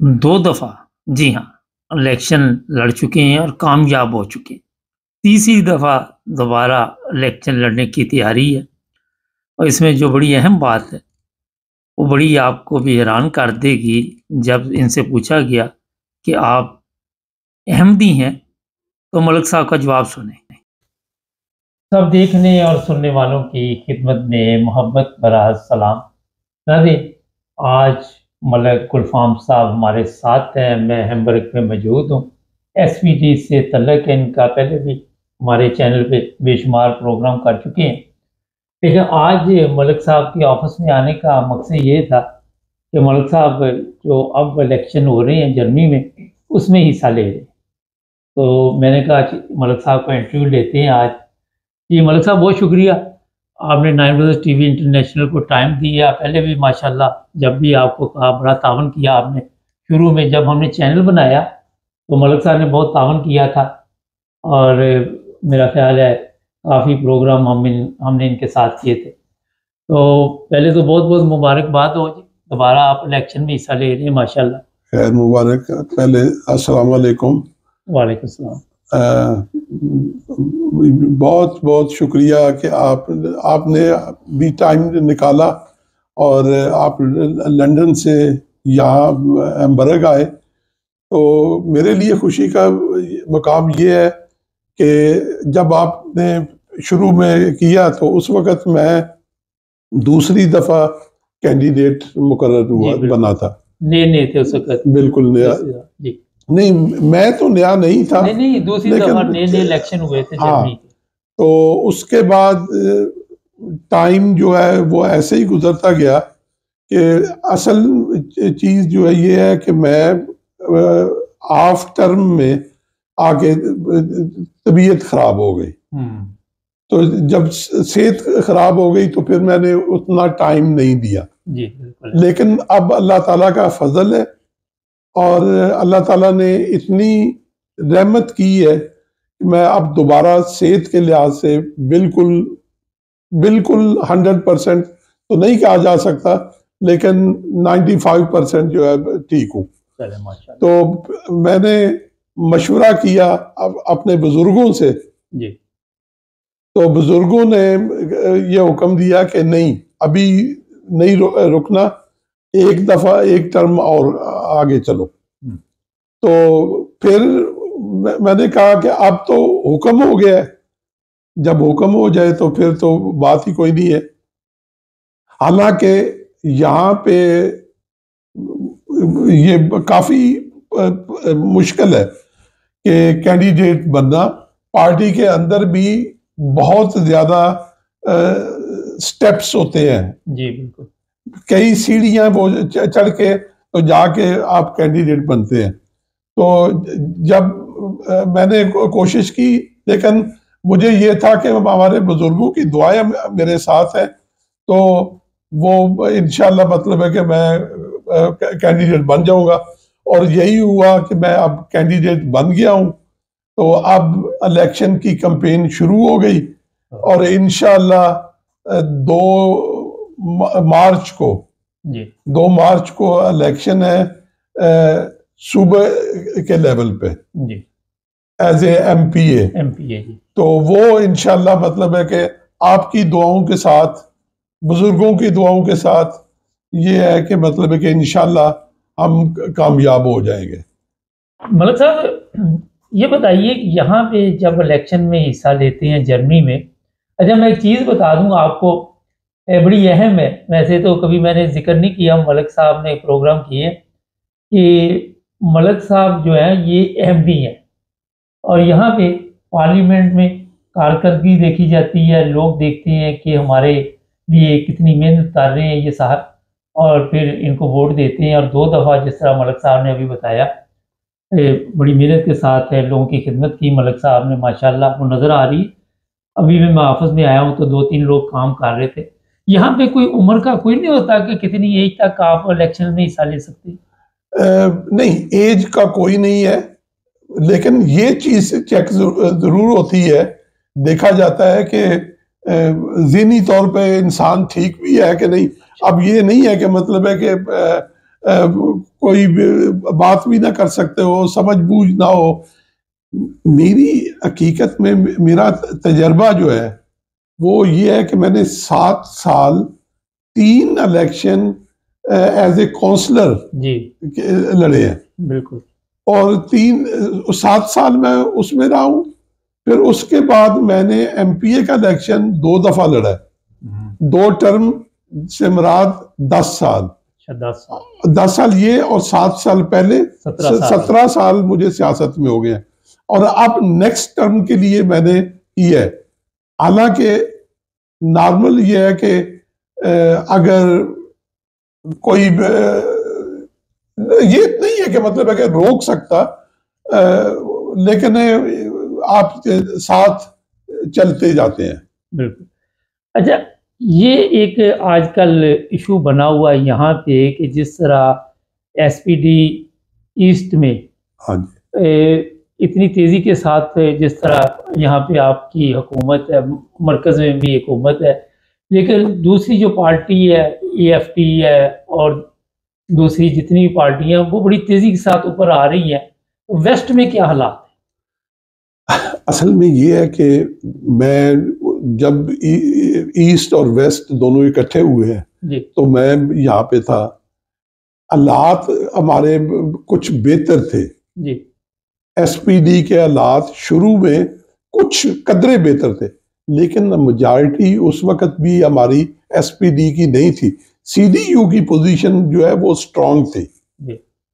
2 दफ़ा, जी हाँ, इलेक्शन लड़ चुके हैं और कामयाब हो चुके हैं। तीसरी दफ़ा दोबारा इलेक्शन लड़ने की तैयारी है और इसमें जो बड़ी अहम बात है, वो बड़ी आपको भी हैरान कर देगी जब इनसे पूछा गया कि आप अहमदी हैं, तो मलिक साहब का जवाब सुनें। सब देखने और सुनने वालों की खिदमत में मोहब्बत भरा सलाम। नाज़रीन, आज मलिक गुलफाम साहब हमारे साथ हैं, मैं हैम्बर्ग में मौजूद हूँ। एसपीटी से तल्लक है इनका, पहले भी हमारे चैनल पे बेशुमार प्रोग्राम कर चुके हैं। लेकिन आज मलिक साहब के ऑफिस में आने का मकसद ये था कि मलिक साहब जो अब इलेक्शन हो रहे हैं जर्मनी में, उसमें हिस्सा ले रहे हैं। तो मैंने कहा मलिक साहब का इंटरव्यू लेते हैं आज। जी मलिक साहब, बहुत शुक्रिया, आपने 9 बजे टीवी इंटरनेशनल को टाइम दिया। पहले भी माशाल्लाह जब भी आपको कहा बड़ा तावन किया आपने। शुरू में जब हमने चैनल बनाया तो मलिक साहब ने बहुत तावन किया था और मेरा ख्याल है काफ़ी प्रोग्राम हमने इनके साथ किए थे। तो पहले तो बहुत बहुत मुबारकबाद हो जी, दोबारा आप इलेक्शन में हिस्सा ले रहे हैं माशाल्लाह। खैर मुबारक। पहले अस्सलाम वालेकुम। वालेकुम सलाम। बहुत बहुत शुक्रिया कि आपने भी टाइम निकाला और आप लंदन से यहाँ हैम्बर्ग आए। तो मेरे लिए खुशी का मकाम ये है कि जब आपने शुरू में किया तो उस वक़्त मैं दूसरी दफ़ा कैंडिडेट मुकर्रर हुआ बना था। नए थे उस वक़्त, बिल्कुल नया जी। नहीं, मैं तो नया नहीं था। नहीं, दूसरी दफ़ा नए इलेक्शन हुए थे जर्मनी के। तो उसके बाद टाइम जो है वो ऐसे ही गुजरता गया कि असल चीज़ जो है ये है कि मैं हाफ टर्म में आके तबीयत खराब हो गई। तो जब सेहत खराब हो गई तो फिर मैंने उतना टाइम नहीं दिया जी। लेकिन अब अल्लाह ताला का फजल है और अल्लाह ताला ने इतनी रहमत की है कि मैं अब दोबारा सेहत के लिहाज से बिल्कुल 100% तो नहीं कहा जा सकता, लेकिन 95% जो है ठीक हूँ। तो मैंने मशवरा किया अपने बुजुर्गों से जी। तो बुजुर्गों ने ये हुक्म दिया कि नहीं, अभी नहीं रुकना, एक दफ़ा एक टर्म और आगे चलो। तो फिर मैंने कहा कि अब तो हुक्म हो गया है, जब हुक्म हो जाए तो फिर तो बात ही कोई नहीं है। हालांकि यहाँ पे ये काफ़ी मुश्किल है कि कैंडिडेट बनना। पार्टी के अंदर भी बहुत ज़्यादा स्टेप्स होते हैं। जी बिल्कुल। कई सीढ़ियाँ वो चढ़ के तो जाके आप कैंडिडेट बनते हैं। तो जब मैंने कोशिश की, लेकिन मुझे ये था कि हमारे बुजुर्गों की दुआएं मेरे साथ हैं, तो वो इंशाल्लाह मतलब है कि मैं कैंडिडेट बन जाऊंगा। और यही हुआ कि मैं अब कैंडिडेट बन गया हूं। तो अब इलेक्शन की कैंपेन शुरू हो गई और इंशाल्लाह 2 मार्च को जी 2 मार्च को इलेक्शन है सुबह के लेवल पे जी एज ए एमपीए। तो वो इंशाल्लाह मतलब है कि आपकी दुआओं के साथ, बुजुर्गों की दुआओं के साथ ये है कि मतलब है कि इंशाल्लाह हम कामयाब हो जाएंगे। मलिक साहब, ये बताइए यहाँ पे जब इलेक्शन में हिस्सा लेते हैं जर्मनी में, अच्छा मैं एक चीज़ बता दूँ आपको, बड़ी अहम है। वैसे तो कभी मैंने जिक्र नहीं किया, मलिक साहब ने प्रोग्राम किए कि मलिक साहब जो है ये अहमदी हैं और यहाँ पे पार्लियामेंट में कारकर्दगी देखी जाती है। लोग देखते हैं कि हमारे लिए कितनी मेहनत कर रहे हैं ये साहब, और फिर इनको वोट देते हैं। और 2 दफ़ा जिस तरह मलिक साहब ने अभी बताया, बड़ी मेहनत के साथ है लोगों की खिदमत की मलिक साहब ने, माशाल्लाह वो नज़र आ रही। अभी भी मैं ऑफिस में आया हूँ तो 2-3 लोग काम कर रहे थे। यहाँ पे कोई उम्र का कोई नहीं होता कि कितनी एज तक आप इलेक्शन में हिस्सा ले सकते? नहीं, एज का कोई नहीं है, लेकिन ये चीज चेक जरूर होती है। देखा जाता है कि ज़हनी तौर पे इंसान ठीक भी है कि नहीं। अब ये नहीं है कि मतलब है कि कोई बात भी ना कर सकते हो, समझ बूझ ना हो। मेरी हकीकत में मेरा तजर्बा जो है वो ये है कि मैंने 7 साल 3 इलेक्शन एज ए काउंसलर जी लड़े हैं, बिल्कुल। और 7 साल मैं उसमें रहा हूँ। फिर उसके बाद मैंने एमपीए का इलेक्शन 2 दफा लड़ा है। 2 टर्म से मुराद 10 साल। 10 साल ये, और 7 साल पहले 17 साल मुझे सियासत में हो गए हैं। और अब नेक्स्ट टर्म के लिए मैंने किया है। हालांकि नॉर्मल ये है कि अगर कोई ये नहीं है कि मतलब है कि रोक सकता, लेकिन आप साथ चलते जाते हैं। बिल्कुल। अच्छा, ये एक आजकल इशू बना हुआ है यहाँ पे कि जिस तरह एसपीडी ईस्ट में हाँ जी, इतनी तेज़ी के साथ जिस तरह यहाँ पे आपकी हुकूमत है, मरकज़ में भी हुकूमत है, लेकिन दूसरी जो पार्टी है एएफटी है और दूसरी जितनी भी पार्टियां वो बड़ी तेज़ी के साथ ऊपर आ रही हैं। तो वेस्ट में क्या हालात है? असल में ये है कि मैं जब ईस्ट और वेस्ट दोनों इकट्ठे हुए हैं तो मैं यहाँ पे था। हालात हमारे कुछ बेहतर थे जी। एसपीडी के हालात शुरू में कुछ कदरे बेहतर थे, लेकिन मेजॉरिटी उस वक्त भी हमारी एसपीडी की नहीं थी। सीडीयू की पोजीशन जो है वो स्ट्रांग थी।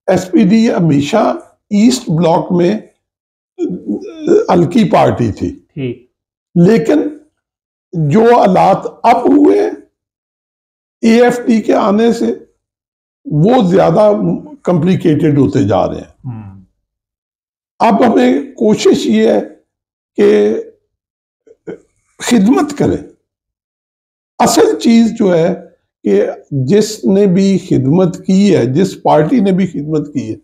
एसपीडी हमेशा ईस्ट ब्लॉक में हल्की पार्टी थी, लेकिन जो हालात अब हुए एएफटी के आने से वो ज्यादा कॉम्प्लिकेटेड होते जा रहे हैं। अब हमें कोशिश ये है कि खिदमत करें। असल चीज जो है कि जिसने भी खिदमत की है, जिस पार्टी ने भी खिदमत की है,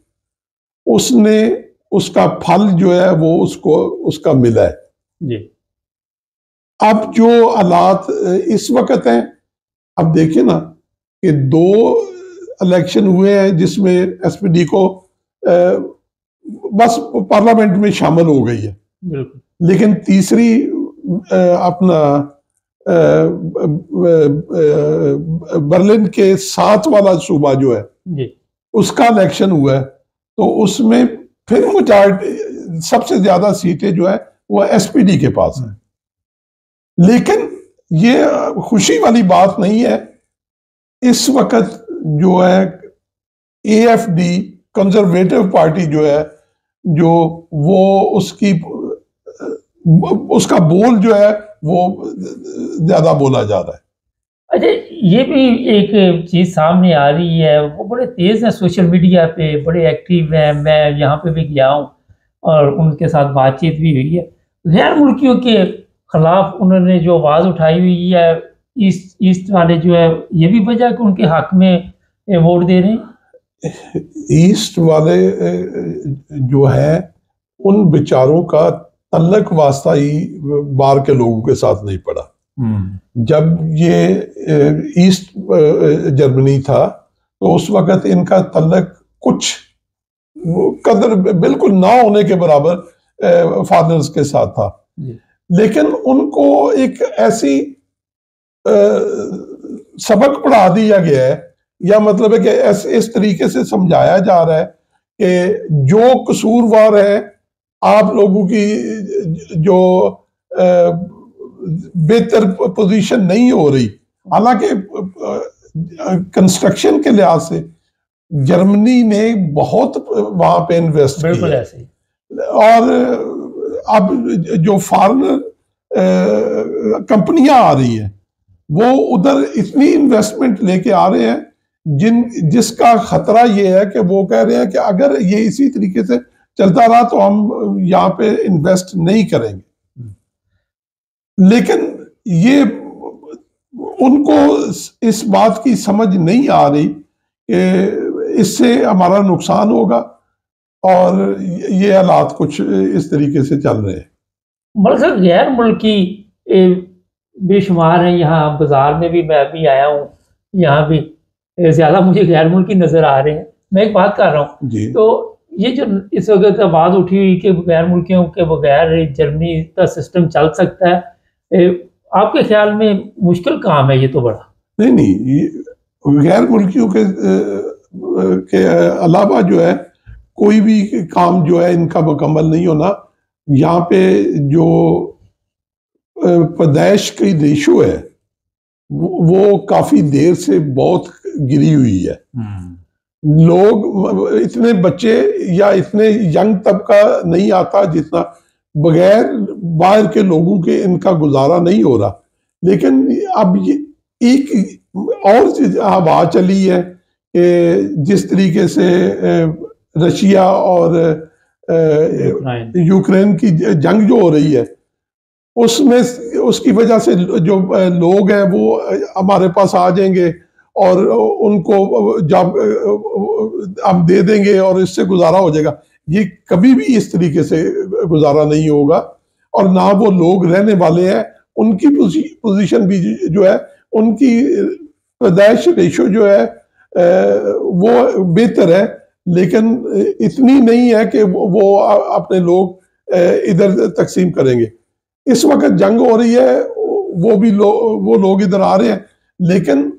उसने उसका फल जो है वो उसको उसका मिला है जी। अब जो हालात इस वक्त हैं, अब देखिए ना कि 2 इलेक्शन हुए हैं जिसमें एसपीडी को बस पार्लियामेंट में शामिल हो गई है, लेकिन तीसरी अपना बर्लिन के साथ वाला सूबा जो है जी। उसका इलेक्शन हुआ है, तो उसमें फिर मेजॉरिटी सबसे ज्यादा सीटें जो है वो एसपीडी के पास है। लेकिन ये खुशी वाली बात नहीं है। इस वक्त जो है एएफडी कंजर्वेटिव पार्टी जो है, जो वो उसका बोल जो है वो ज्यादा बोला जा रहा है। अच्छा, ये भी एक चीज सामने आ रही है, वो बड़े तेज है सोशल मीडिया पे, बड़े एक्टिव हैं। मैं यहाँ पे भी गया हूँ और उनके साथ बातचीत भी हुई है। गैर मुल्कियों के खिलाफ उन्होंने जो आवाज उठाई हुई है, ईस्ट वाले जो है, ये भी वजह कि उनके हक में वोट दे रहे हैं। ईस्ट वाले जो है उन बेचारों का तल्लक वास्ता ही बाहर के लोगों के साथ नहीं पड़ा। जब ये ईस्ट जर्मनी था तो उस वक्त इनका तल्लक कुछ कदर बिल्कुल ना होने के बराबर फादर्स के साथ था, लेकिन उनको एक ऐसी सबक पढ़ा दिया गया है, या मतलब है कि इस तरीके से समझाया जा रहा है कि जो कसूरवार है आप लोगों की जो बेहतर पोजीशन नहीं हो रही। हालांकि कंस्ट्रक्शन के लिहाज से जर्मनी ने बहुत वहां पे इन्वेस्ट किया, और अब जो फॉरेन कंपनियां आ रही हैं वो उधर इतनी इन्वेस्टमेंट लेके आ रहे हैं जिसका खतरा ये है कि वो कह रहे हैं कि अगर ये इसी तरीके से चलता रहा तो हम यहाँ पे इन्वेस्ट नहीं करेंगे। लेकिन ये उनको इस बात की समझ नहीं आ रही कि इससे हमारा नुकसान होगा, और ये हालात कुछ इस तरीके से चल रहे हैं। मतलब गैर मुल्की बेशुमार है। यहाँ बाजार में भी मैं भी आया हूँ, यहाँ भी ज़्यादा मुझे गैर मुल्की नज़र आ रहे हैं। मैं एक बात कर रहा हूँ, जी तो ये जो इस वक़्त आवाज़ उठी हुई कि गैर मुल्कियों के बगैर जर्मनी का सिस्टम चल सकता है, आपके ख़्याल में मुश्किल काम है ये तो बड़ा? नहीं नहीं, गैर मुल्कियों के अलावा जो है कोई भी काम जो है इनका मुकम्मल नहीं होना। यहाँ पे जो पैदाइश की रेशो है वो काफी देर से बहुत गिरी हुई है। लोग इतने बच्चे या इतने यंग तबका नहीं आता जितना, बगैर बाहर के लोगों के इनका गुजारा नहीं हो रहा। लेकिन अब ये एक और चीज हवा चली है कि जिस तरीके से रशिया और यूक्रेन की जंग जो हो रही है उसमें उसकी वजह से जो लोग हैं वो हमारे पास आ जाएंगे और उनको जब हम दे देंगे और इससे गुजारा हो जाएगा। ये कभी भी इस तरीके से गुजारा नहीं होगा और ना वो लोग रहने वाले हैं। उनकी पोजीशन भी जो है, उनकी पैदाइश रेशो जो है वो बेहतर है, लेकिन इतनी नहीं है कि वो अपने लोग इधर तकसीम करेंगे। इस वक्त जंग हो रही है, वो लोग इधर आ रहे हैं, लेकिन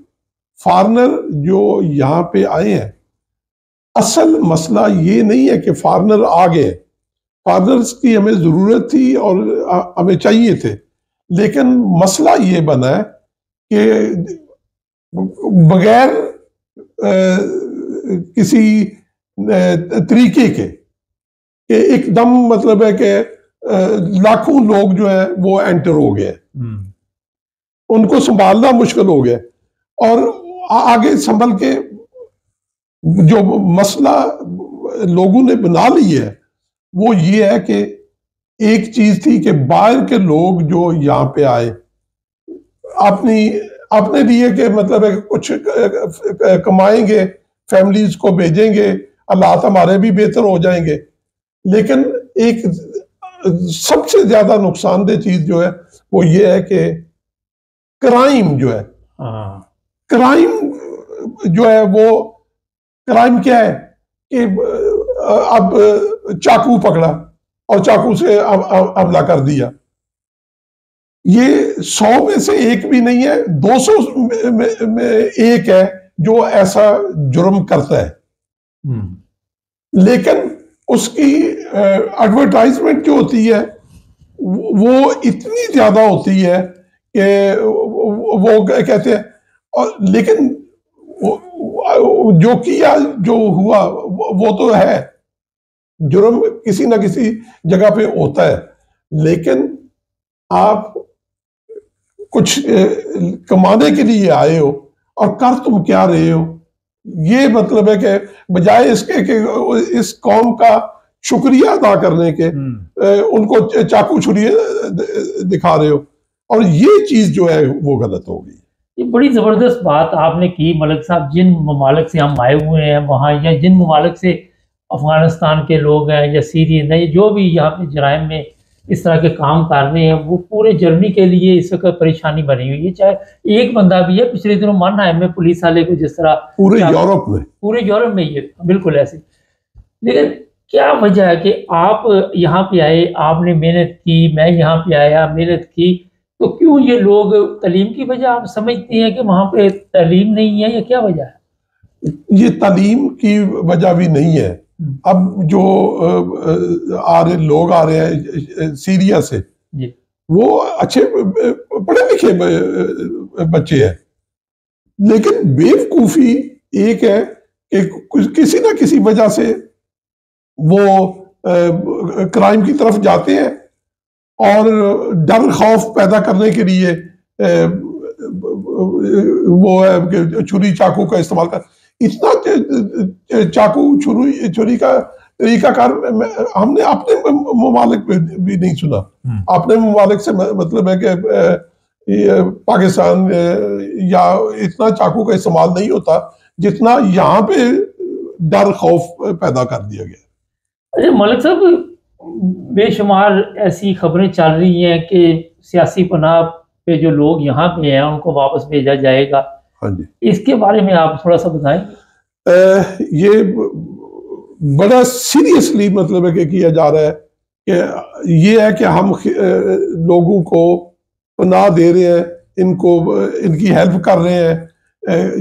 फॉरनर जो यहाँ पे आए हैं, असल मसला ये नहीं है कि फॉरनर आ गए। फॉरनर्स की हमें जरूरत थी और हमें चाहिए थे, लेकिन मसला ये बना है कि बगैर किसी तरीके के एकदम मतलब है कि लाखों लोग जो है वो एंटर हो गए, उनको संभालना मुश्किल हो गया। और आगे संभल के जो मसला लोगों ने बना ली है वो ये है कि एक चीज थी कि बाहर के लोग जो यहाँ पे आए अपने लिए के मतलब है कुछ कमाएंगे, फैमिलीज को भेजेंगे, हालात हमारे भी बेहतर हो जाएंगे। लेकिन एक सबसे ज्यादा नुकसानदेह चीज जो है वो ये है कि क्राइम जो है, क्राइम जो है वो क्राइम क्या है कि अब चाकू पकड़ा और चाकू से हमला कर दिया। ये 100 में से एक भी नहीं है, 200 में एक है जो ऐसा जुर्म करता है। लेकिन उसकी एडवर्टाइजमेंट जो होती है वो इतनी ज्यादा होती है कि वो कहते हैं, और लेकिन जो किया जो हुआ वो तो है, जुर्म किसी ना किसी जगह पे होता है। लेकिन आप कुछ कमाने के लिए आए हो और कर तुम क्या रहे हो, ये मतलब है कि बजाय इसके कि इस कौम का शुक्रिया अदा करने के उनको चाकू छुरी दिखा रहे हो, और ये चीज जो है वो गलत हो गई। ये बड़ी ज़बरदस्त बात आपने की मलिक साहब। जिन ममालिक से हम आए हुए हैं वहाँ, या जिन ममालिक से अफ़गानिस्तान के लोग हैं या सीरियन है, जो भी यहाँ पे जराइम में इस तरह के काम कर रहे हैं, वो पूरे जर्मनी के लिए इस वक्त परेशानी बनी हुई है। चाहे एक बंदा भी है, पिछले दिनों मानहाइम में पुलिस वाले को जिस तरह पूरे यूरोप में ये बिल्कुल ऐसे। लेकिन क्या वजह है कि आप यहाँ पे आए, आपने मेहनत की, मैं यहाँ पे आया मेहनत की, तो क्यों ये लोग तालीम की वजह आप समझते हैं कि वहाँ पे तालीम नहीं है, या क्या वजह है? ये तालीम की वजह भी नहीं है। अब जो लोग आ रहे हैं सीरिया से, वो अच्छे पढ़े लिखे बच्चे हैं, लेकिन बेवकूफी एक है कि किसी ना किसी वजह से वो क्राइम की तरफ जाते हैं और डर खौफ पैदा करने के लिए वो है छुरी चाकू का इस्तेमाल कर। इतना चाकू छुरी का तरीकाकार हमने अपने ममालिक में भी नहीं सुना। अपने ममालिक से मतलब है कि पाकिस्तान या इतना चाकू का इस्तेमाल नहीं होता जितना यहाँ पे डर खौफ पैदा कर दिया गया। अच्छा मलिक साहब, बेशुमार ऐसी खबरें चल रही हैं कि सियासी पनाह पे जो लोग यहाँ पे हैं उनको वापस भेजा जाएगा, हाँ जी। इसके बारे में आप थोड़ा सा बताएं। ये बड़ा सीरियसली मतलब है कि किया जा रहा है कि ये है कि हम लोगों को पनाह दे रहे हैं, इनको इनकी हेल्प कर रहे हैं,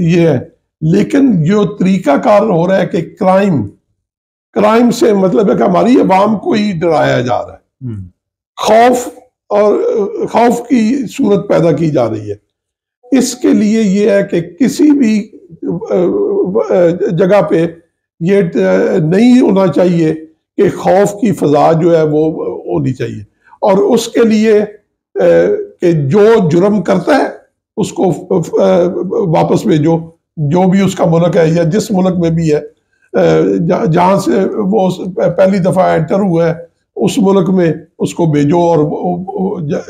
ये है। लेकिन जो तरीकाकार हो रहा है कि क्राइम से मतलब है कि हमारी अवाम को ही डराया जा रहा है, खौफ की सूरत पैदा की जा रही है। इसके लिए ये है कि किसी भी जगह पे ये नहीं होना चाहिए कि खौफ की फजा जो है वो होनी चाहिए, और उसके लिए कि जो जुर्म करता है उसको वापस भेजो, जो भी उसका मुल्क है या जिस मुल्क में भी है, जहां से वो पहली दफा एंटर हुआ है उस मुल्क में उसको भेजो और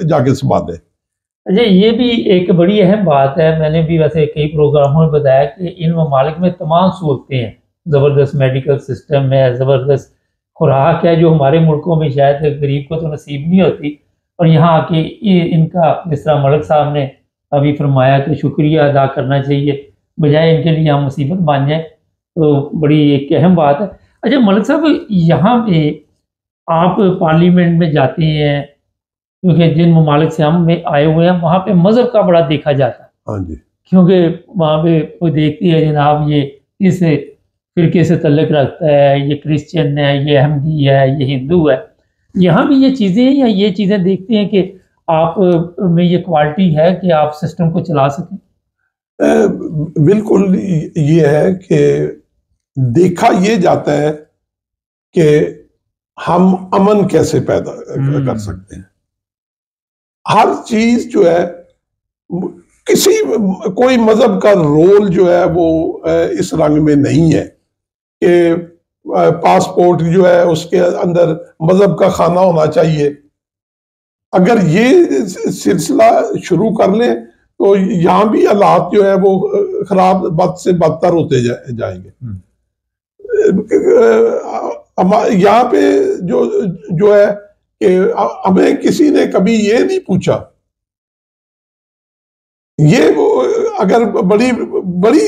जाके संभाले। अच्छा, ये भी एक बड़ी अहम बात है। मैंने भी वैसे कई प्रोग्रामों में बताया कि इन ममालिक में तमाम सहूलतें हैं, ज़बरदस्त मेडिकल सिस्टम है, ज़बरदस्त खुराक है, जो हमारे मुल्कों में शायद गरीब को तो नसीब नहीं होती। और यहाँ आके इनका, जिस तरह मलिक साहब ने अभी फरमाया कि शुक्रिया अदा करना चाहिए, बजाय इनके लिए हम मुसीबत बन जाए, तो बड़ी एक अहम बात है। अच्छा मलिक साहब, यहाँ पे आप पार्लियामेंट में जाते हैं, क्योंकि जिन ममालिक से हम में आए हुए हैं वहाँ पे मज़हब का बड़ा देखा जाता है। हाँ जी। क्योंकि वहाँ पे कोई देखती है जनाब ये इस फिरके से तल्लुक़ रखता है, ये क्रिश्चियन है, ये अहमदी है, ये हिंदू है। यहाँ भी ये चीज़ें हैं या ये चीज़ें देखते हैं कि आप में ये क्वालिटी है कि आप सिस्टम को चला सकें? बिल्कुल ये है कि देखा ये जाता है कि हम अमन कैसे पैदा कर सकते हैं। हर चीज जो है, कोई मजहब का रोल जो है वो इस रंग में नहीं है कि पासपोर्ट जो है उसके अंदर मजहब का खाना होना चाहिए। अगर ये सिलसिला शुरू कर ले तो यहाँ भी हालात जो है वो खराब, बद से बदतर होते जाएंगे। यहाँ पे जो है कि हमें किसी ने कभी ये नहीं पूछा, ये अगर बड़ी बड़ी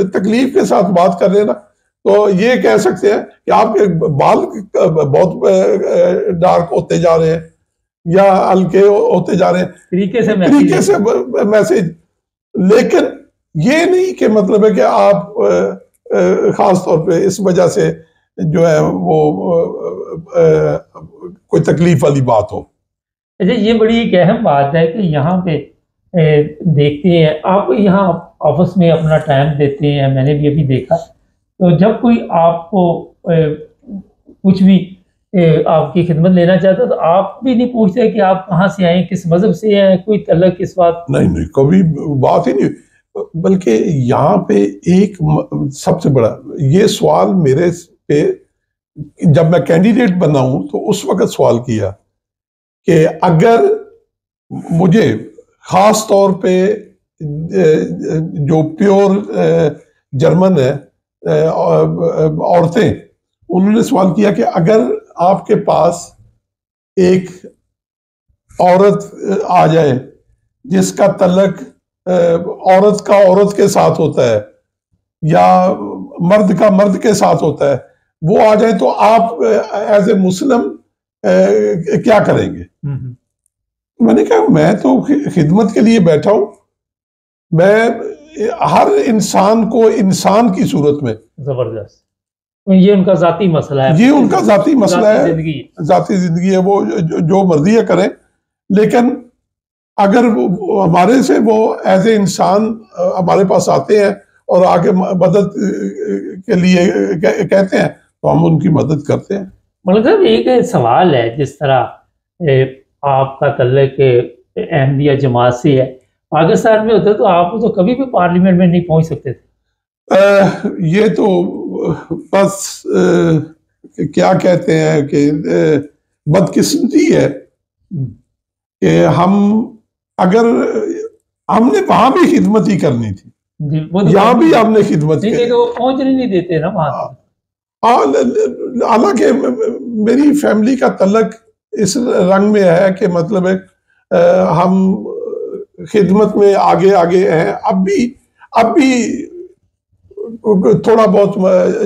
तकलीफ के साथ बात कर रहे ना तो ये कह सकते हैं कि आपके बाल बहुत डार्क होते जा रहे हैं या हल्के होते जा रहे हैं, तरीके से मैसेज। लेकिन ये नहीं कि मतलब है कि आप खास तौर पे इस वजह से जो है वो कोई तकलीफ वाली बात हो। अच्छा, ये बड़ी एक अहम बात है कि यहाँ पे देखते हैं आप यहाँ ऑफिस में अपना टाइम देते हैं, मैंने भी अभी देखा, तो जब कोई आपको कुछ भी आपकी खिदमत लेना चाहता है तो आप भी नहीं पूछते कि आप कहाँ से आए, किस मजहब से हैं, कोई तल्लुक़ किस बात? नहीं, कभी बात ही नहीं। बल्कि यहाँ पे एक सबसे बड़ा ये सवाल मेरे पे, जब मैं कैंडिडेट बना हूं तो उस वक्त सवाल किया कि अगर मुझे खास तौर पे जो प्योर जर्मन है औरतें, उन्होंने सवाल किया कि अगर आपके पास एक औरत आ जाए जिसका तल्लुक़ औरत का औरत के साथ होता है या मर्द का मर्द के साथ होता है, वो आ जाए तो आप एज ए मुस्लिम क्या करेंगे? मैंने कहा मैं तो खिदमत के लिए बैठा हूं, मैं हर इंसान को इंसान की सूरत में। जबरदस्त। ये उनका जाती मसला है, ये उनका जाती मसला है, जाती जिंदगी है, वो जो मर्जी है करें। लेकिन अगर हमारे से वो एज ए इंसान हमारे पास आते हैं और आगे मदद के लिए कहते हैं तो हम उनकी मदद करते हैं। मतलब एक सवाल है, जिस तरह आपका तल्लुक़ अहमदिया जमात से है, पाकिस्तान में होता तो आप तो कभी भी पार्लियामेंट में नहीं पहुंच सकते थे। ये तो बस क्या कहते हैं कि बदकिस्मती है कि अगर हमने वहां भी खिदमत ही करनी थी, तो यहाँ भी हमने खिदमत की, तो पहुंचने नहीं देते ना वहां। हालांकि मेरी फैमिली का तल्लुक़ इस रंग में है कि मतलब है हम खिदमत में आगे आगे हैं। अब भी अब भी थोड़ा बहुत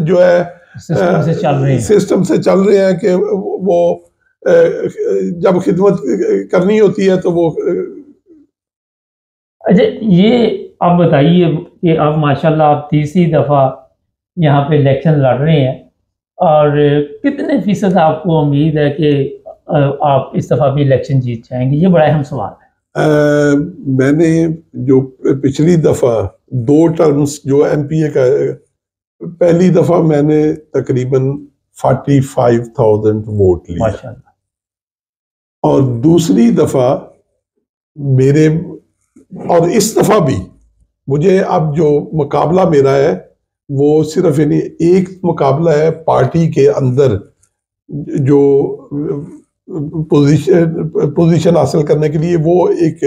जो है सिस्टम से चल रहे हैं। सिस्टम से चल रहे हैं कि वो जब खिदमत करनी होती है तो वो अच्छा, ये आप बताइए कि अब माशाल्लाह आप तीसरी दफ़ा यहाँ पे इलेक्शन लड़ रहे हैं, और कितने फीसद आपको उम्मीद है कि आप इस दफ़ा भी इलेक्शन जीत जाएंगे? ये बड़ा अहम सवाल है। मैंने जो पिछली दफा 2 टर्म्स जो एमपीए का, पहली दफा मैंने तकरीबन 45,000 वोट लिए माशाल्लाह। और दूसरी दफा मेरे, और इस दफा भी मुझे अब जो मुकाबला मेरा है वो सिर्फ यानी एक मुकाबला है पार्टी के अंदर जो पोजीशन हासिल करने के लिए, वो एक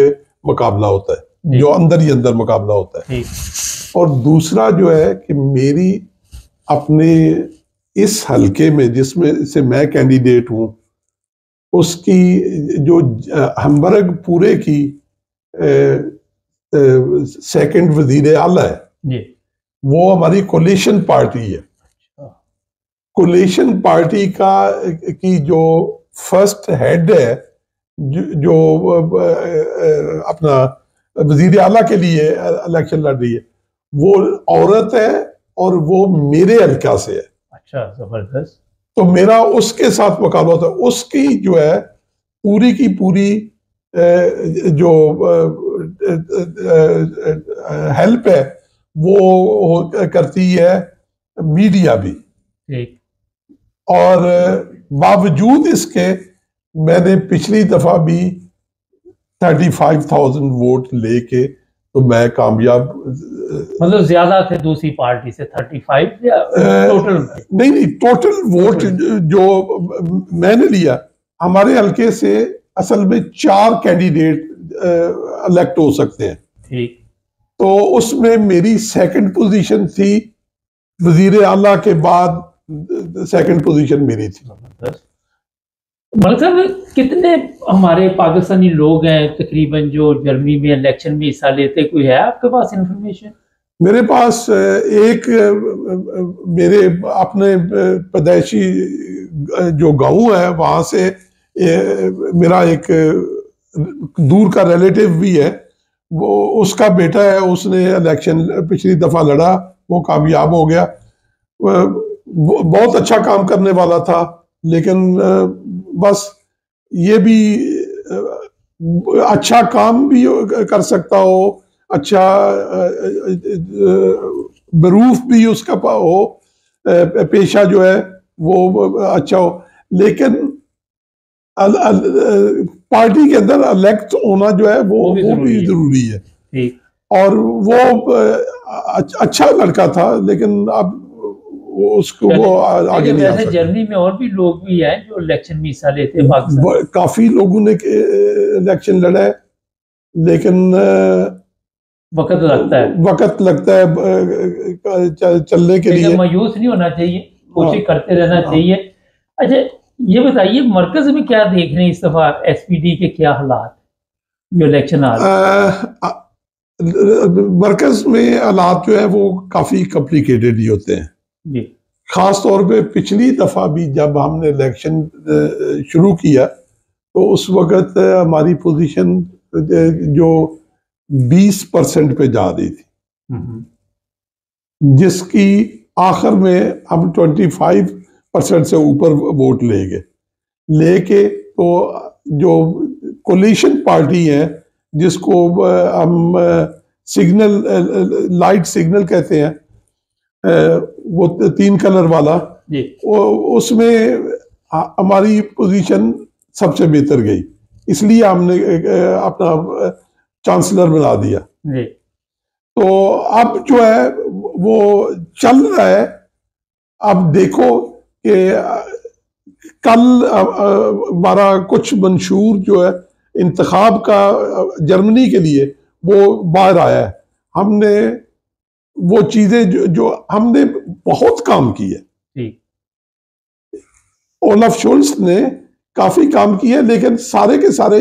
मुकाबला होता है जो अंदर ही अंदर मुकाबला होता है। और दूसरा जो है कि मेरी अपने इस हलके में जिसमें से मैं कैंडिडेट हूं, उसकी जो हमबर्ग पूरे की सेकंड वजीर आला है, वो हमारी कोलिशन पार्टी है। कोलिशन पार्टी का की जो फर्स्ट हेड है, जो अपना वजीर आला के लिए इलेक्शन लड़ रही है, वो औरत है और वो मेरे हल्का से है। अच्छा, जबरदस्त। तो मेरा उसके साथ मुकाबला होता है। उसकी जो है पूरी की पूरी जो हेल्प है वो करती है मीडिया भी। और बावजूद इसके मैंने पिछली दफा भी 35,000 वोट लेके तो मैं कामयाब, मतलब ज्यादा थे दूसरी पार्टी से 35 या टोटल? नहीं, टोटल वोट जो मैंने लिया, हमारे हल्के से असल में 4 कैंडिडेट इलेक्ट हो सकते हैं। ठीक। तो उसमें मेरी सेकंड पोजीशन थी, वजीर आला के बाद सेकंड पोजीशन मेरी थी। मतलब कितने हमारे पाकिस्तानी लोग हैं तकरीबन जो जर्मनी में इलेक्शन में हिस्सा लेते, कोई है आपके पास इंफॉर्मेशन? मेरे पास एक मेरे अपने पैदाइशी जो गांव है वहां से मेरा एक दूर का रिलेटिव भी है, वो उसका बेटा है, उसने इलेक्शन पिछली दफा लड़ा, वो कामयाब हो गया। बहुत अच्छा काम करने वाला था, लेकिन बस ये भी अच्छा काम भी कर सकता हो, अच्छा बरूफ भी उसका हो, पेशा जो है वो अच्छा हो, लेकिन पार्टी के अंदर इलेक्ट होना जो है वो भी जरूरी है। और वो अच्छा लड़का था, लेकिन अब उसको वो आगे नहीं आ सकता। जर्मनी में और भी लोग भी हैं जो इलेक्शन में हिस्सा लेते हैं, काफी लोगों ने इलेक्शन लड़ा है, लेकिन वक्त लगता है चलने के लिए। मायूस नहीं होना चाहिए, कोशिश करते रहना चाहिए। अच्छा, ये बताइए मरकज में क्या देख रहे हैं इस दफा एसपीडी के क्या हालात जो इलेक्शन आ रहे? मरकज में हालात जो है वो काफी कॉम्प्लिकेटेड ही होते हैं जी। खास तौर पे पिछली दफा भी जब हमने इलेक्शन शुरू किया तो उस वक्त हमारी पोजीशन जो 20% पे जा रही थी, जिसकी आखिर में हम 25% से ऊपर वोट लेके तो जो कोलिशन पार्टी है, जिसको हम सिग्नल लाइट सिग्नल कहते हैं, वो 3 कलर वाला, उसमें हमारी पोजीशन सबसे बेहतर गई, इसलिए हमने अपना चांसलर बना दिया। तो अब जो है वो चल रहा है। अब देखो कि कल हमारा कुछ मंशूर जो है इंतखाब का जर्मनी के लिए वो बाहर आया है। हमने वो चीजें जो हमने बहुत काम की है, ओलाफ शोल्स ने काफी काम किया, लेकिन सारे के सारे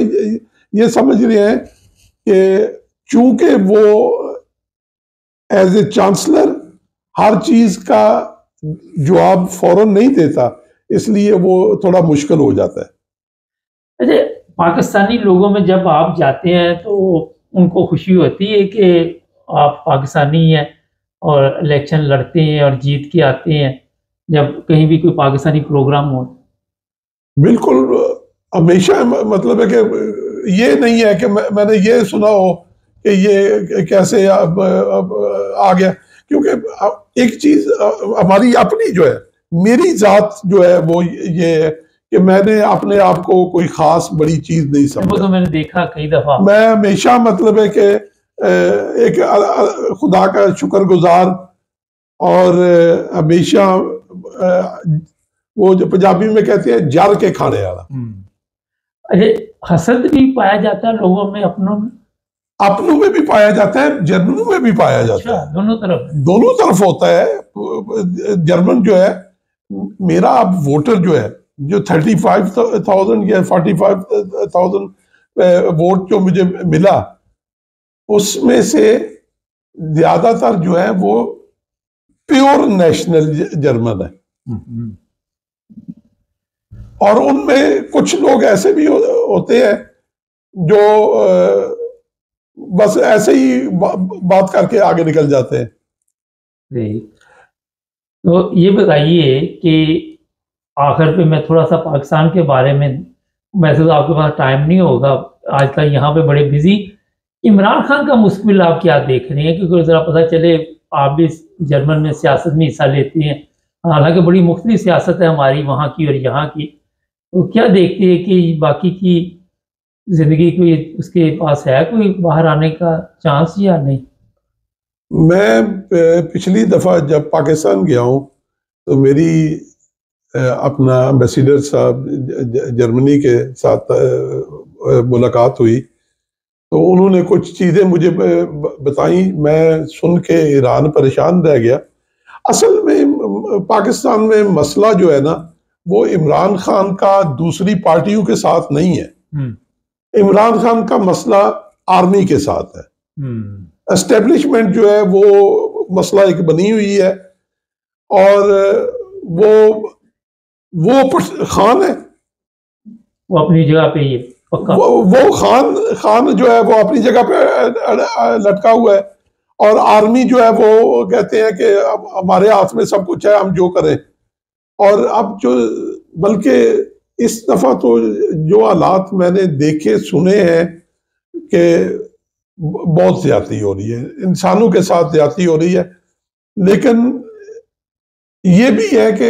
ये समझ रहे हैं कि चूंकि वो एज ए चांसलर हर चीज का जवाब फौरन नहीं देता, इसलिए वो थोड़ा मुश्किल हो जाता है। अच्छा, पाकिस्तानी लोगों में जब आप जाते हैं तो उनको खुशी होती है कि आप पाकिस्तानी हैं और इलेक्शन लड़ते हैं और जीत के आते हैं, जब कहीं भी कोई पाकिस्तानी प्रोग्राम हो? बिल्कुल। हमेशा मतलब है कि ये नहीं है कि मैंने ये सुना हो कि ये कैसे अब आ गया, क्योंकि एक चीज हमारी अपनी जो है, मेरी जात जो है वो ये है कि मैंने अपने आप को कोई खास बड़ी चीज नहीं वो समझा। तो मैंने देखा कई दफा। मैं हमेशा मतलब है कि एक खुदा का शुक्रगुजार, और हमेशा वो जो पंजाबी में कहते हैं जार के खाने वाला। अरे, हसद भी पाया जाता है लोगों में, अपनों में? अपनों में भी पाया जाता है, जर्मनों में भी पाया जाता है। दोनों तरफ? दोनों तरफ होता है। जर्मन जो है, मेरा अब वोटर जो है, जो 35,000 या 45,000 वोट जो मुझे मिला, उसमें से ज्यादातर जो है वो प्योर नेशनल जर्मन है। और उनमें कुछ लोग ऐसे भी होते हैं जो बस ऐसे ही बात करके आगे निकल जाते हैं। तो ये बताइए कि आखिर पे मैं थोड़ा सा पाकिस्तान के बारे में, वैसे तो आपके पास टाइम नहीं होगा आजकल, यहाँ पे बड़े बिजी। इमरान खान का मुश्किल आप क्या देख रहे हैं? क्योंकि ज़रा पता चले आप भी जर्मन में सियासत में हिस्सा लेते हैं, हालांकि बड़ी मुख्तलिफ सियासत है हमारी वहाँ की और यहाँ की, तो क्या देखते हैं कि बाकी की ज़िंदगी कोई उसके पास है कोई बाहर आने का चांस या नहीं? मैं पिछली दफ़ा जब पाकिस्तान गया हूँ तो मेरी अपना एम्बेसडर साहब जर्मनी के साथ मुलाकात हुई, तो उन्होंने कुछ चीज़ें मुझे बताई। मैं सुन के ईरान परेशान रह गया। असल में पाकिस्तान में मसला जो है ना, वो इमरान खान का दूसरी पार्टियों के साथ नहीं है। इमरान खान का मसला आर्मी के साथ है। एस्टेब्लिशमेंट जो है वो मसला एक बनी हुई है, और वो खान है, वो अपनी जगह पे ही है पक्का। वो खान जो है वो अपनी जगह पे लटका हुआ है, और आर्मी जो है वो कहते हैं कि अब हमारे हाथ में सब कुछ है, हम जो करें। और अब जो बल्कि इस दफा तो जो हालात मैंने देखे सुने हैं कि बहुत ज्यादती हो रही है, इंसानों के साथ ज्यादती हो रही है। लेकिन ये भी है कि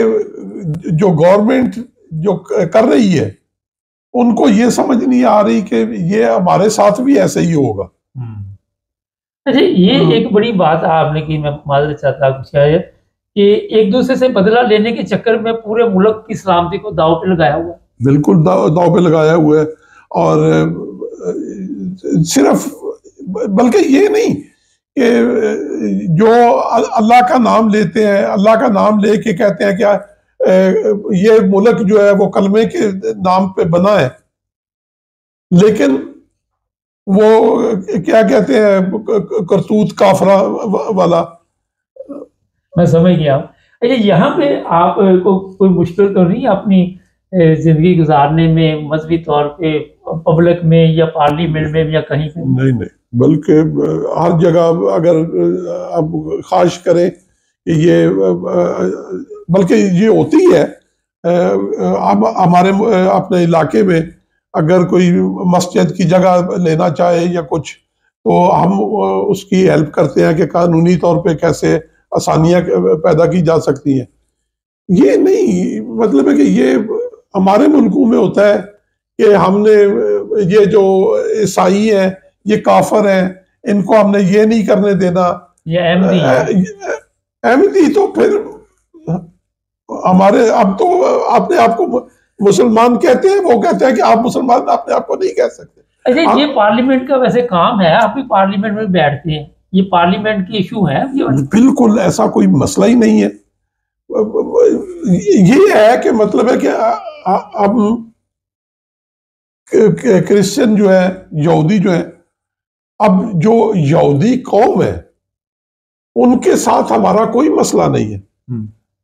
जो गवर्नमेंट जो कर रही है, उनको ये समझ नहीं आ रही कि ये हमारे साथ भी ऐसे ही होगा। अच्छा, ये एक बड़ी बात आपने की, मैं माजरत चाहता कुछ है कि एक दूसरे से बदला लेने के चक्कर में पूरे मुल्क की सलामती को दाव पे लगाया हुआ। बिल्कुल दाव पे लगाया हुआ है। और सिर्फ बल्कि ये नहीं कि जो अल्लाह का नाम लेते हैं, अल्लाह का नाम लेके कहते हैं क्या ये मुल्क जो है वो कलमे के नाम पे बना है, लेकिन वो क्या कहते हैं करतूत काफरा वाला। मैं समझ गया। अच्छा, यहाँ पे आप को कोई मुश्किल तो नहीं अपनी जिंदगी गुजारने में, मजहबी तौर पे पब्लिक में या पार्लियामेंट में या कहीं पे? नहीं, बल्कि हर जगह अगर आप ख्वाहिश करें कि ये बल्कि ये होती है। अब हमारे अपने इलाके में अगर कोई मस्जिद की जगह लेना चाहे या कुछ, तो हम उसकी हेल्प करते हैं कि कानूनी तौर पे कैसे आसानियां पैदा की जा सकती हैं। ये नहीं मतलब है कि ये हमारे मुल्कों में होता है कि हमने ये जो ईसाई हैं, ये काफर हैं, इनको हमने ये नहीं करने देना। ये अहमदी तो फिर हमारे, अब तो अपने आप को मुसलमान कहते हैं, वो कहते हैं कि आप मुसलमान अपने आप को नहीं कह सकते। अच्छा, ये पार्लियामेंट का वैसे काम है, आप भी पार्लियामेंट में बैठते हैं, ये पार्लियामेंट की इशू है? बिल्कुल ऐसा कोई मसला ही नहीं है। ये है कि मतलब है कि अब क्रिश्चियन जो है, यहूदी जो है, अब जो यहूदी कौम है उनके साथ हमारा कोई मसला नहीं है।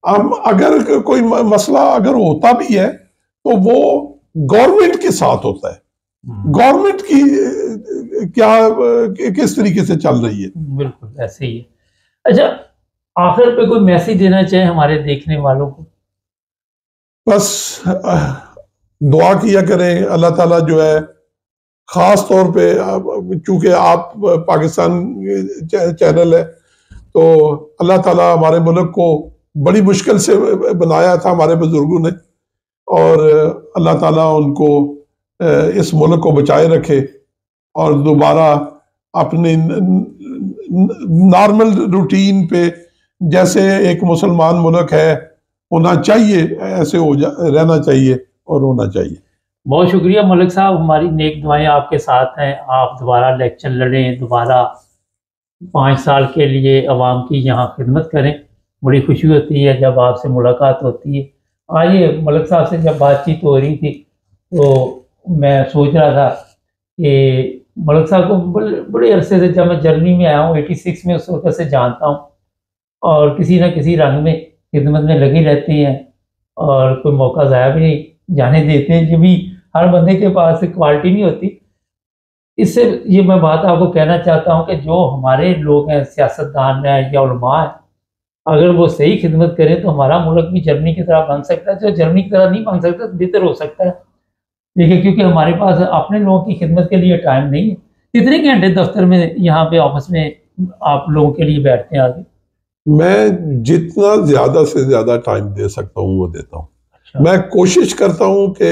हम अगर कोई मसला अगर होता भी है तो वो गवर्नमेंट के साथ होता है। गवर्नमेंट की क्या किस तरीके से चल रही है। बिल्कुल ऐसे ही है। अच्छा, आखिर पे कोई मैसेज देना चाहे हमारे देखने वालों को? बस दुआ किया करें, अल्लाह ताला जो है खास तौर पे, चूंकि आप पाकिस्तान चैनल है तो अल्लाह ताला हमारे मुल्क को बड़ी मुश्किल से बनाया था हमारे बुजुर्गों ने, और अल्लाह ताला उनको इस मुल्क को बचाए रखे और दोबारा अपने नॉर्मल रूटीन पे जैसे एक मुसलमान मुल्क है होना चाहिए, ऐसे रहना चाहिए और होना चाहिए। बहुत शुक्रिया मलिक साहब, हमारी नेक दुआएं आपके साथ हैं। आप दोबारा इलेक्शन लड़ें, दोबारा 5 साल के लिए अवाम की यहाँ खिदमत करें। बड़ी खुशी होती है जब आपसे मुलाकात होती है। आइए, मलिक साहब से जब बातचीत हो रही थी तो मैं सोच रहा था कि मलिक साहब को बड़े अरसे से, जब मैं जर्मनी में आया हूँ 86 में, उस वक्त से जानता हूँ और किसी न किसी रंग में खिदमत में लगे रहते हैं और कोई मौका ज़ाया भी नहीं जाने देते हैं। जब भी हर बंदे के पास क्वालिटी नहीं होती। इससे ये मैं बात आपको कहना चाहता हूँ कि जो हमारे लोग हैं, सियासतदान हैं या उलमा है, अगर वो सही खिदमत करें तो हमारा मुल्क भी जर्मनी की तरह बन सकता है। जो जर्मनी की तरह नहीं बन सकता, बेहतर हो सकता है। देखिए, क्योंकि हमारे पास अपने लोगों की खिदमत के लिए टाइम नहीं है। कितने घंटे दफ्तर में, यहाँ पे ऑफिस में आप लोगों के लिए बैठते हैं आगे? मैं जितना ज्यादा से ज्यादा टाइम दे सकता हूँ वो देता हूँ। अच्छा। मैं कोशिश करता हूँ कि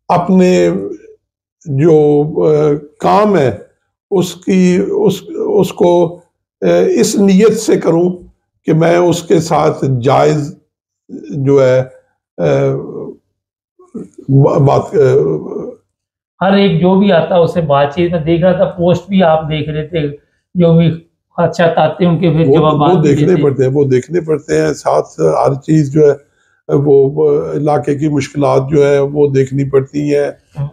अपने जो काम है उसको इस नीयत से करूं कि मैं उसके साथ जायज जो है बात, हर एक जो भी आता है उससे बातचीत में देख रहा था, पोस्ट भी आप देख रहे थे, जो भी अच्छा आते हैं उनके फिर जवाब वो देखने पड़ते हैं। साथ हर चीज जो है वो इलाके की मुश्किलात जो है वो देखनी पड़ती है।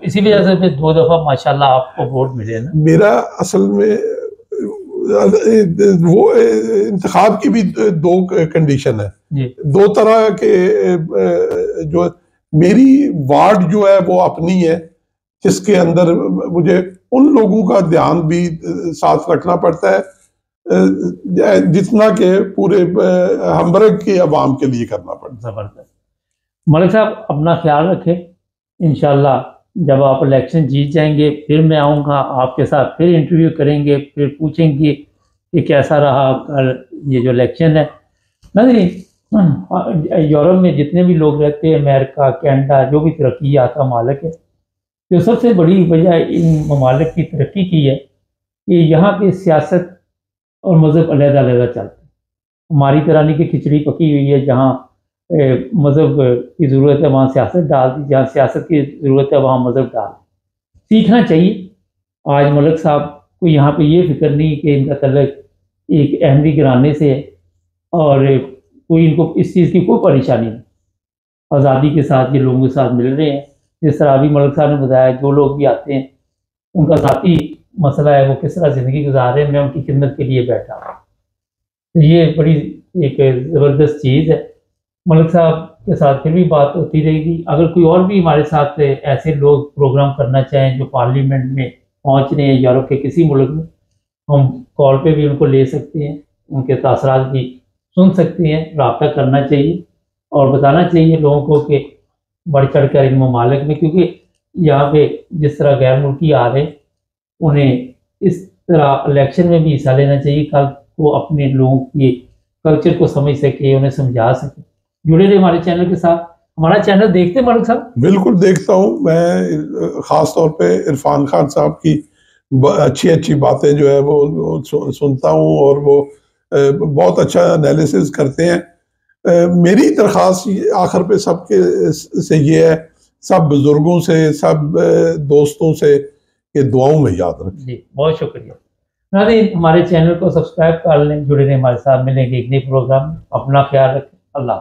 इसी वजह से फिर 2 दफा माशाल्लाह आपको वोट मिले ना। मेरा असल में वो इंतखाब की भी 2 कंडीशन है, 2 तरह के। जो मेरी वार्ड जो है वो अपनी है, जिसके अंदर मुझे उन लोगों का ध्यान भी साथ रखना पड़ता है जितना के पूरे हमबर्ग के अवाम के लिए करना पड़ता है। ज़बरदस्त। मलिक साहब, अपना ख्याल रखें। इंशाल्लाह जब आप इलेक्शन जीत जाएंगे फिर मैं आऊँगा आपके साथ, फिर इंटरव्यू करेंगे, फिर पूछेंगे कि कैसा रहा आपका ये जो इलेक्शन है। नहीं, यूरोप में जितने भी लोग रहते हैं, अमेरिका, कनाडा, जो भी तरक्की याफ्ता ममालिक है, जो सबसे बड़ी वजह इन ममालिक की तरक्की की है कि यहाँ पे सियासत और मज़हब अलग-अलग चलते हैं। हमारी तरह नहीं कि खिचड़ी पकी हुई है, जहाँ मज़हब की ज़रूरत है वहाँ सियासत डाल दी, जहाँ सियासत की ज़रूरत है वहाँ मज़हब डाल दी। सीखना चाहिए। आज मलिक साहब को यहाँ पे ये फिक्र नहीं कि इनका तल्लुक एक अहमदी घराने से है और कोई इनको इस चीज़ की कोई परेशानी नहीं। आज़ादी के साथ ये लोगों के साथ मिल रहे हैं। जिस तरह अभी मलिक साहब ने बताया, जो लोग भी आते हैं उनका ज़ाती मसला है वो किस तरह ज़िंदगी गुजार रहे हैं, मैं उनकी खिदमत के लिए बैठा हूँ। तो ये बड़ी एक ज़बरदस्त चीज़ है। मलिक साहब के साथ फिर भी बात होती रहेगी। अगर कोई और भी हमारे साथ ऐसे लोग प्रोग्राम करना चाहें जो पार्लियामेंट में पहुँच रहे हैं यूरोप के किसी मुल्क में, हम कॉल पे भी उनको ले सकते हैं, उनके तासरात भी सुन सकते हैं। रब्ता करना चाहिए और बताना चाहिए लोगों को कि बढ़ चढ़ कर इन ममालिक में, क्योंकि यहाँ पे जिस तरह गैर मुल्की आ रहे हैं उन्हें इस तरह इलेक्शन में भी हिस्सा लेना चाहिए, कल को अपने लोगों के कल्चर को समझ सके, उन्हें समझा सके। जुड़े रहे हमारे चैनल के साथ। हमारा चैनल देखते हैं मलिक साहब? बिल्कुल देखता हूँ मैं, ख़ास तौर पे इरफान खान साहब की अच्छी बातें जो है वो सुनता हूँ और वो बहुत अच्छा एनालिसिस करते हैं। मेरी दरख्वास्त आखिर पे सबके से ये है, सब बुजुर्गों से, सब दोस्तों से, कि दुआओं में याद रखें। जी, बहुत शुक्रिया। नाज़रीन, हमारे चैनल को सब्सक्राइब कर लें, जुड़े रहें हमारे साथ। मिलेंगे एक नए प्रोग्राम में। अपना ख्याल रखें। अल्लाह।